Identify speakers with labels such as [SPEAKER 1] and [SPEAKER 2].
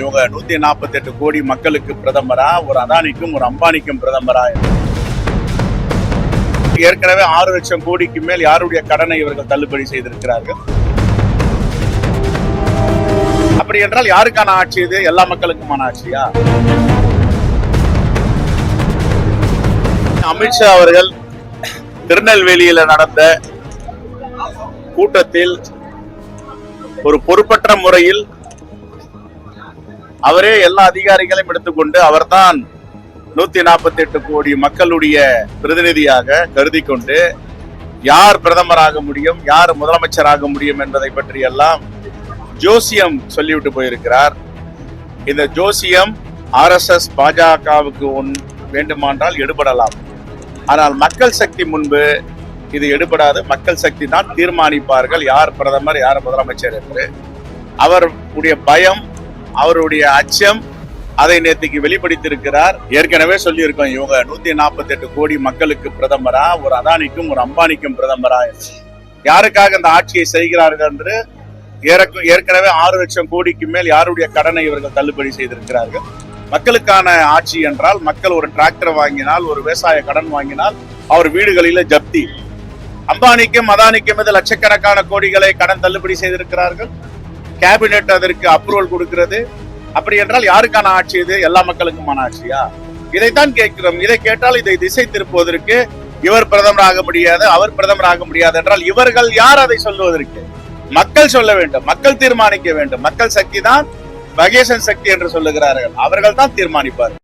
[SPEAKER 1] இவங்க 148 கோடி மக்களுக்கு பிரதமரா, ஒரு அதானிக்கும் ஒரு அம்பானிக்கும் பிரதமரா? ஏற்கனவே 6 லட்சம் கோடிக்கு மேல் யாருடைய கடனை இவர்கள் தள்ளுபடி செய்திருக்கிறார்கள். அப்படி என்றால் யாருக்கான ஆட்சி இது? எல்லா மக்களுக்குமான ஆட்சியா? அமித்ஷா அவர்கள் திருநெல்வேலியில நடந்த கூட்டத்தில் ஒரு பொறுப்பற்ற முறையில் அவரே எல்லா அதிகாரிகளையும் எடுத்துக்கொண்டு அவர்தான் 148 கோடி மக்களுடைய பிரதிநிதியாக கருதி கொண்டு யார் பிரதமராக முடியும், யார் முதலமைச்சராக முடியும் என்பதை பற்றி எல்லாம் ஜோசியம் சொல்லிவிட்டு போயிருக்கிறார். இந்த ஜோசியம் RSS பாஜகவுக்கு வேண்டுமானால் எடுபடலாம். ஆனால் மக்கள் சக்தி முன்பு இது எடுபடாது. மக்கள் சக்தி தான் தீர்மானிப்பார்கள் யார் பிரதமர், யார் முதலமைச்சர் என்று. அவருடைய பயம், அவருடைய அச்சம், அதை நேற்றுக்கு வெளிப்படுத்தியிருக்கிறார். ஏற்கனவே சொல்லியிருக்கோம், இவங்க 148 கோடி மக்களுக்கு பிரதமரா, ஒரு அதானிக்கும் ஒரு அம்பானிக்கும் பிரதமரா, யாருக்காக இந்த ஆட்சியை செய்கிறார்கள் என்று ஏற்கனவே 6 லட்சம் கோடிக்கு மேல் யாருடைய கடனை இவர்கள் தள்ளுபடி செய்திருக்கிறார்கள். மக்களுக்கான ஆட்சி என்றால் மக்கள் ஒரு டிராக்டர் வாங்கினால், ஒரு விவசாய கடன் வாங்கினால் அவர் வீடுகளில ஜப்தி. அம்பானிக்கும் அதானிக்கும் மீது லட்சக்கணக்கான கோடிகளை கடன் தள்ளுபடி செய்திருக்கிறார்கள். கேபினெட் அதற்கு அப்ரூவல் கொடுக்கிறது. அப்படி என்றால் யாருக்கான ஆட்சி இது? எல்லா மக்களுக்குமான ஆட்சியா? இதைத்தான் கேட்கிறோம். இதை கேட்டால் இதை திசை திருப்புவதற்கு இவர் பிரதமராக முடியாது, அவர் பிரதமராக முடியாது என்றால் இவர்கள் யார் அதை சொல்லுவதற்கு? மக்கள் சொல்ல வேண்டும், மக்கள் தீர்மானிக்க வேண்டும். மக்கள் சக்தி தான் மகேசன் சக்தி என்று சொல்லுகிறார்கள். அவர்கள் தான் தீர்மானிப்பார்கள்.